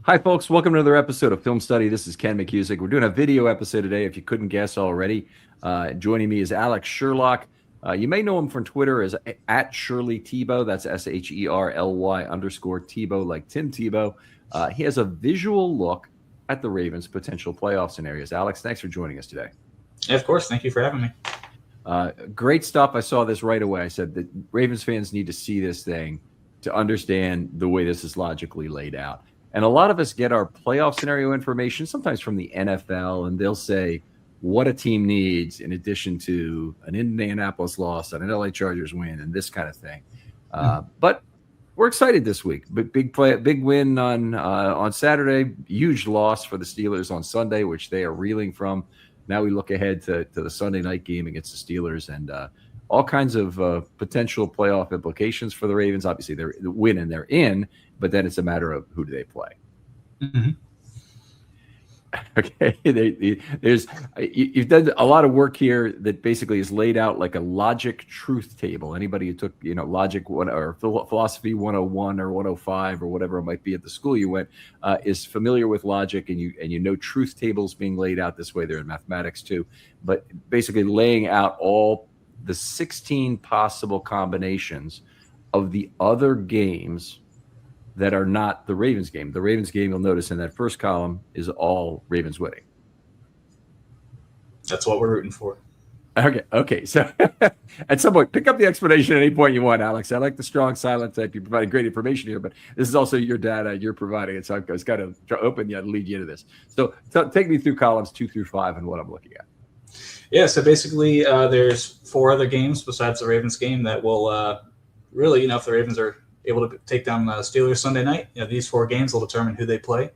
Hi, folks. Welcome to another episode of Film Study. This is Ken McCusick. We're doing a video episode today, if you couldn't guess already. Joining me is Alex Sherlock. You may know him from Twitter as at Shirley Tebow. That's SHERLY_Tebow, like Tim Tebow. He has a visual look at the Ravens' potential playoff scenarios. Alex, thanks for joining us today. Yeah, of course. Thank you for having me. Great stuff. I saw this right away. I said that Ravens fans need to see this thing to understand the way this is logically laid out. And a lot of us get our playoff scenario information sometimes from the NFL, and they'll say what a team needs in addition to an Indianapolis loss and an LA Chargers win and this kind of thing. But we're excited this week. Big win on Saturday. Huge loss for the Steelers on Sunday, which they are reeling from. Now we look ahead to the Sunday night game against the Steelers and all kinds of potential playoff implications for the Ravens. Obviously, they're the win and they're in, but then it's a matter of who do they play. Mm-hmm. Okay, you've done a lot of work here that basically is laid out like a logic truth table. Anybody who took logic one or philosophy 101 or 105 or whatever it might be at the school you went is familiar with logic, and you know truth tables being laid out this way. They're in mathematics too, but basically laying out all the 16 possible combinations of the other games that are not the Ravens game. The Ravens game, you'll notice in that first column, is all Ravens winning. That's what we're rooting for. Okay. So at some point, pick up the explanation at any point you want, Alex. I like the strong silent type. You provided great information here, but this is also your data. You're providing it. So I was kind of open you to lead you to this. So take me through columns 2 through 5 and what I'm looking at. Yeah, so basically there's 4 other games besides the Ravens game that will really, if the Ravens are able to take down the Steelers Sunday night, these 4 games will determine who they play.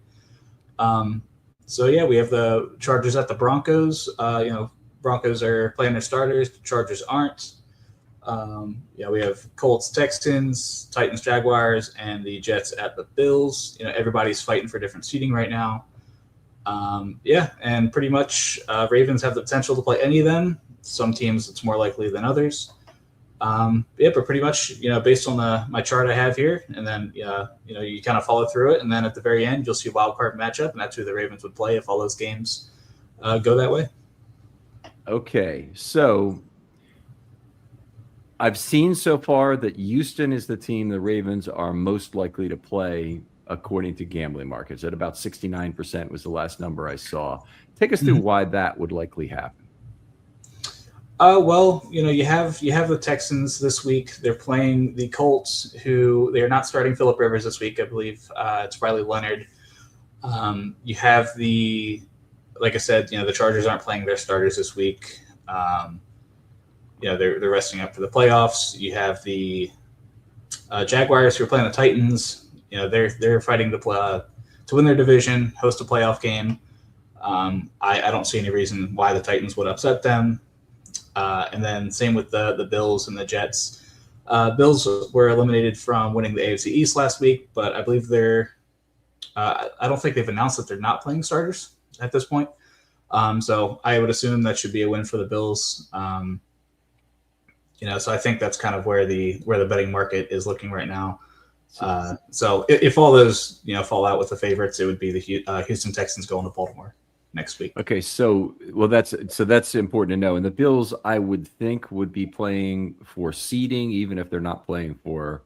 So we have the Chargers at the Broncos. Broncos are playing their starters. The Chargers aren't. We have Colts, Texans, Titans, Jaguars, and the Jets at the Bills. Everybody's fighting for different seating right now. And pretty much Ravens have the potential to play any of them. Some teams it's more likely than others. But pretty much, based on my chart I have here, and then, you kind of follow through it. And then at the very end, you'll see a wild card matchup, and that's who the Ravens would play if all those games go that way. Okay. So I've seen so far that Houston is the team the Ravens are most likely to play according to gambling markets. At about 69% was the last number I saw. Take us through why that would likely happen. You have the Texans this week. They're playing the Colts, who they are not starting Phillip Rivers this week. I believe it's Riley Leonard. You have like I said, the Chargers aren't playing their starters this week. They're resting up for the playoffs. You have the Jaguars, who are playing the Titans. They're fighting to win their division, host a playoff game. I don't see any reason why the Titans would upset them. And then same with the Bills and the Jets. Bills were eliminated from winning the AFC East last week, but I believe I don't think they've announced that they're not playing starters at this point. So I would assume that should be a win for the Bills. So I think that's kind of where the betting market is looking right now. So if all those fall out with the favorites, it would be the Houston Texans going to Baltimore next week. Okay, that's important to know. And the Bills, I would think, would be playing for seeding, even if they're not playing for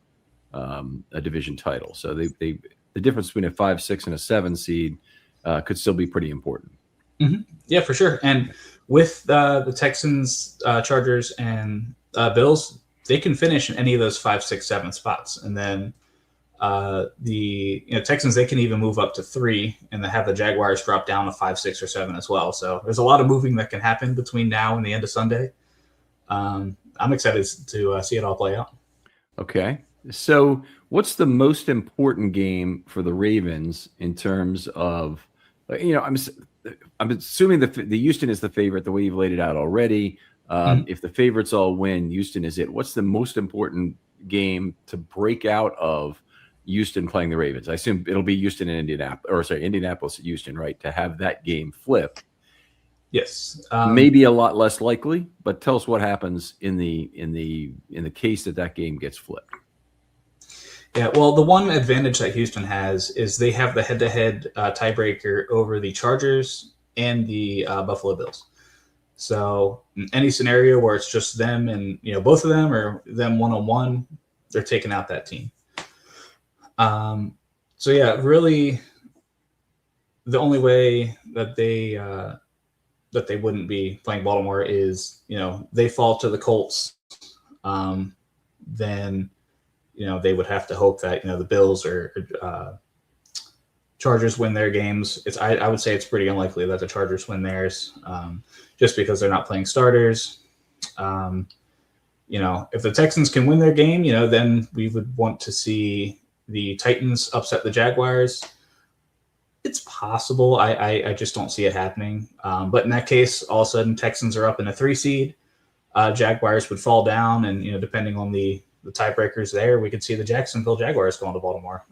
a division title. So the difference between a 5, 6, and a 7 seed could still be pretty important. Mm-hmm. Yeah, for sure. And with the Texans, Chargers, and Bills, they can finish in any of those 5, 6, 7 spots, and then the Texans, they can even move up to 3, and they have the Jaguars drop down to 5, 6, or 7 as well. So there's a lot of moving that can happen between now and the end of Sunday. I'm excited to see it all play out. Okay. So what's the most important game for the Ravens in terms of, I'm assuming the Houston is the favorite the way you've laid it out already. If the favorites all win, Houston is it. What's the most important game to break out of Houston playing the Ravens? I assume it'll be Houston and Indianapolis at Houston, right? To have that game flip. Yes. Maybe a lot less likely, but tell us what happens in the case that game gets flipped. Yeah, well, the one advantage that Houston has is they have the head-to-head tiebreaker over the Chargers and the Buffalo Bills. So in any scenario where it's just them and both of them or them one-on-one, they're taking out that team. So yeah, really, the only way that they wouldn't be playing Baltimore is they fall to the Colts, then they would have to hope that the Bills or Chargers win their games. I would say it's pretty unlikely that the Chargers win theirs, just because they're not playing starters. If the Texans can win their game, then we would want to see the Titans upset the Jaguars. It's possible. I just don't see it happening. But in that case, all of a sudden, Texans are up in a 3 seed. Jaguars would fall down, and depending on the tiebreakers there, we could see the Jacksonville Jaguars going to Baltimore.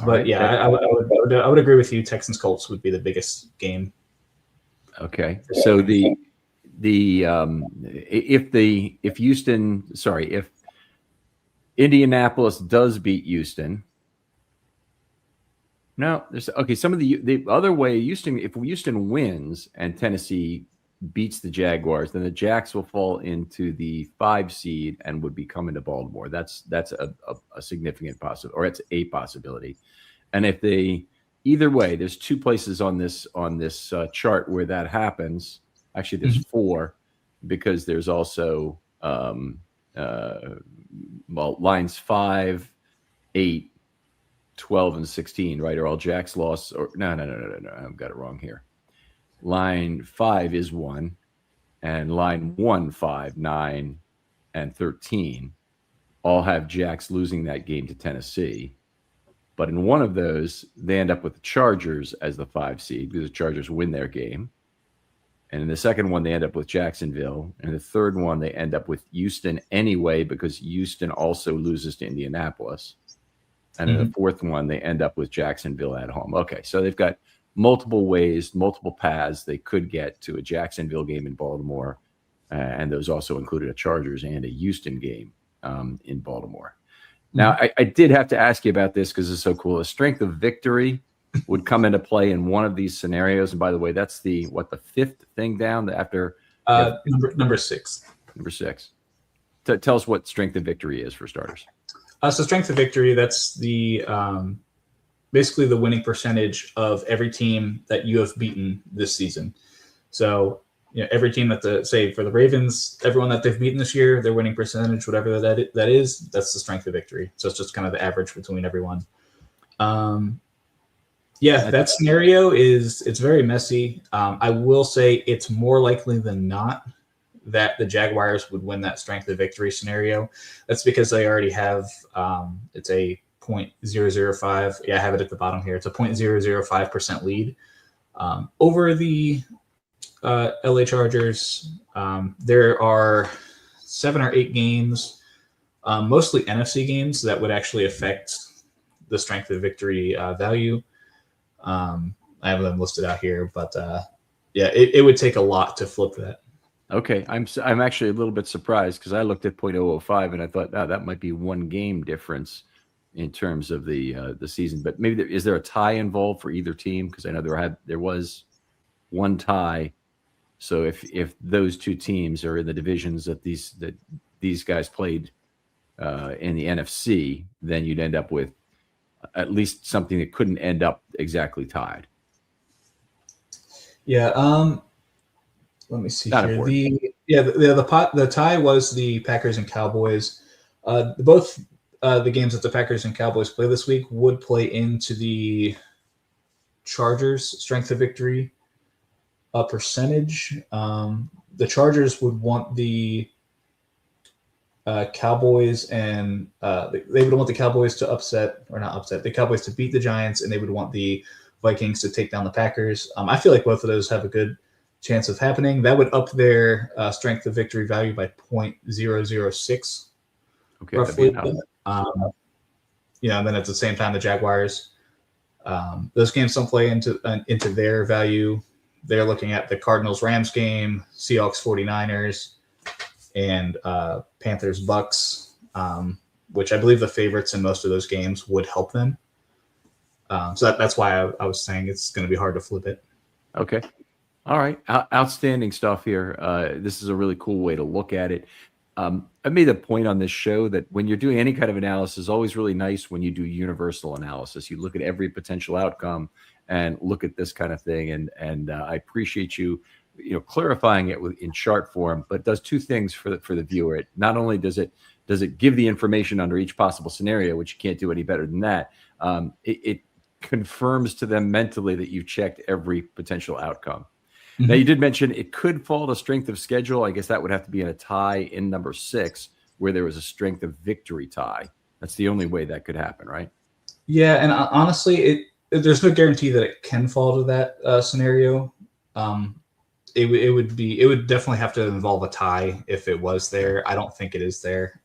But yeah, I would agree with you. Texans Colts would be the biggest game. Okay, so if Indianapolis does beat Houston. No, some of the other way, if Houston wins and Tennessee beats the Jaguars, then the Jacks will fall into the 5 seed and would be coming to Baltimore. That's a significant possibility, or it's a possibility. And if either way, there's 2 places on this chart where that happens. Actually, there's 4, because there's also lines 5, 8, 12, and 16, right? Are all Jack's loss? Or no, I've got it wrong here. Line 5 is 1, and line 1, 5, 9, and 13 all have Jacks losing that game to Tennessee. But in one of those, they end up with the Chargers as the 5 seed because the Chargers win their game. And in the second one, they end up with Jacksonville. And the third one, they end up with Houston anyway, because Houston also loses to Indianapolis. And in the fourth one, they end up with Jacksonville at home. Okay, so they've got multiple ways, multiple paths they could get to a Jacksonville game in Baltimore. And those also included a Chargers and a Houston game in Baltimore. Now, I did have to ask you about this because it's so cool. The strength of victory would come into play in one of these scenarios. And by the way, that's the 5th thing down after number 6. Number 6. Tell us what strength of victory is for starters. So strength of victory, that's the basically the winning percentage of every team that you have beaten this season. So every team say for the Ravens, everyone that they've beaten this year, their winning percentage, whatever that is, that's the strength of victory. So it's just kind of the average between everyone. That scenario it's very messy. I will say it's more likely than not that the Jaguars would win that strength of victory scenario. That's because they already have it's a 0.005. Yeah, I have it at the bottom here. It's a 0.005% lead over the LA Chargers. There are 7 or 8 games, mostly NFC games, that would actually affect the strength of victory value. I have them listed out here, but it would take a lot to flip that. Okay, I'm actually a little bit surprised because I looked at 0.005 and I thought that might be 1 game difference in terms of the season. But maybe is there a tie involved for either team? Because I know there was 1 tie. So if those 2 teams are in the divisions that these guys played in the NFC, then you'd end up with at least something that couldn't end up exactly tied. Yeah. Let me see here. The tie was the Packers and Cowboys. Both the games that the Packers and Cowboys play this week would play into the Chargers' strength of victory percentage. The Chargers would want the Cowboys and they would want the Cowboys to the Cowboys to beat the Giants, and they would want the Vikings to take down the Packers. I feel like both of those have a good chance of happening. That would up their strength of victory value by 0.006. Okay, roughly. And then at the same time, the Jaguars, those games don't play into their value. They're looking at the Cardinals-Rams game, Seahawks-49ers, and Panthers-Bucks. which I believe the favorites in most of those games would help them. So that's why I was saying it's going to be hard to flip it. Okay. All right. Outstanding stuff here. This is a really cool way to look at it. I made a point on this show that when you're doing any kind of analysis, it's always really nice when you do universal analysis. You look at every potential outcome and look at this kind of thing. And I appreciate you clarifying it in chart form, but it does two things for the viewer. It not only does it give the information under each possible scenario, which you can't do any better than that. It confirms to them mentally that you've checked every potential outcome. Mm-hmm. Now, you did mention it could fall to strength of schedule. I guess that would have to be in a tie in number 6, where there was a strength of victory tie. That's the only way that could happen, right? Yeah, and honestly, there's no guarantee that it can fall to that scenario. It would definitely have to involve a tie if it was there. I don't think it is there.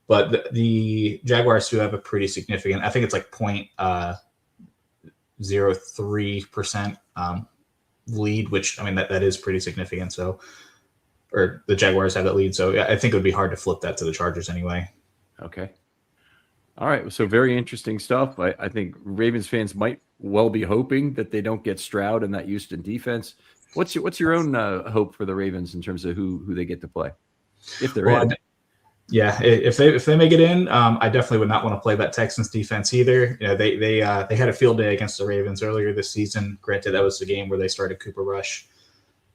But the Jaguars do have a pretty significant, I think it's like 0.03% lead, which, I mean, that is pretty significant. So, or the Jaguars have that lead. So yeah, I think it would be hard to flip that to the Chargers anyway. Okay. All right. So very interesting stuff. I think Ravens fans might well be hoping that they don't get Stroud in that Houston defense. What's your own hope for the Ravens in terms of who they get to play, if they're in? Yeah, if they make it in, I definitely would not want to play that Texans defense either. They had a field day against the Ravens earlier this season. Granted, that was the game where they started Cooper Rush.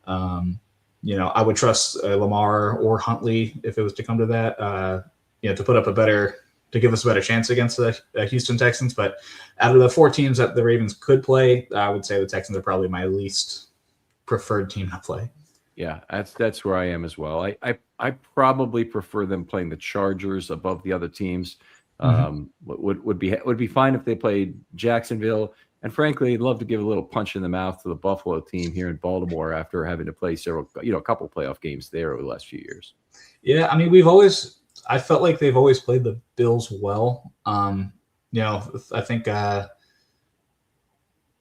I would trust Lamar or Huntley if it was to come to that. To put up to give us a better chance against the Houston Texans. But out of the 4 teams that the Ravens could play, I would say the Texans are probably my least preferred team to play. Yeah, that's where I am as well. I probably prefer them playing the Chargers above the other teams. Would be fine if they played Jacksonville. And frankly, I'd love to give a little punch in the mouth to the Buffalo team here in Baltimore after having to play a couple playoff games there over the last few years. Yeah, I mean, I felt like they've always played the Bills well. I think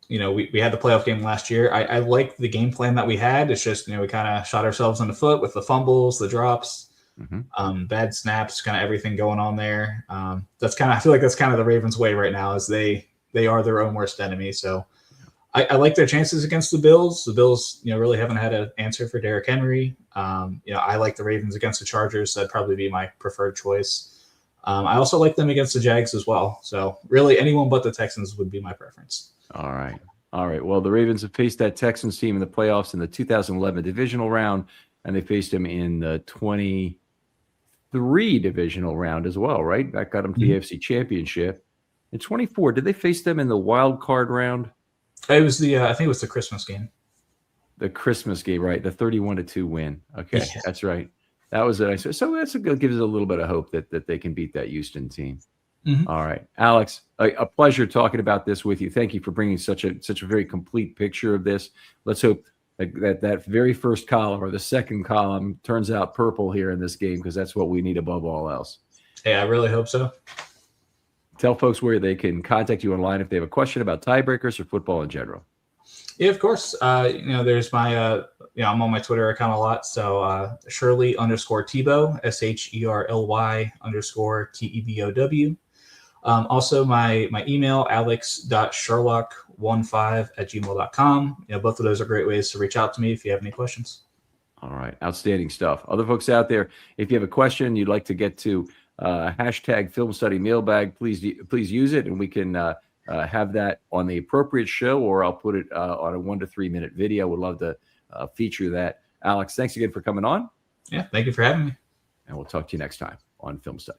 we had the playoff game last year. I like the game plan that we had. It's just, we kind of shot ourselves in the foot with the fumbles, the drops, bad snaps, kind of everything going on there. I feel like that's kind of the Ravens' way right now, is they are their own worst enemy. So I like their chances against the Bills. The Bills, really haven't had an answer for Derrick Henry. I like the Ravens against the Chargers. That'd probably be my preferred choice. I also like them against the Jags as well. So really anyone but the Texans would be my preference. All right. Well, the Ravens have faced that Texans team in the playoffs in the 2011 divisional round, and they faced them in the 23 divisional round as well, right? That got them to the AFC Championship. In 24, did they face them in the wild card round? It was I think it was the Christmas game. The Christmas game, right? The 31-2 win. Okay, yeah. That's right. That was it. So gives us a little bit of hope that they can beat that Houston team. All right, Alex, a pleasure talking about this with you. Thank you for bringing such a very complete picture of this. Let's hope that very first column or the second column turns out purple here in this game, because that's what we need above all else. Hey, I really hope so. Tell folks where they can contact you online if they have a question about tiebreakers or football in general. Yeah, of course. There's my, I'm on my Twitter account a lot. So Shirley_Tebow, SHERLY_TEBOW. Also my email, alex.sherlock15@gmail.com. Both of those are great ways to reach out to me if you have any questions. All right. Outstanding stuff. Other folks out there, if you have a question you'd like to get to, hashtag Film Study Mailbag, please use it, and we can have that on the appropriate show, or I'll put it on a 1 to 3 minute video. Would love to feature that. Alex, thanks again for coming on. Yeah, thank you for having me. And we'll talk to you next time on Film Study.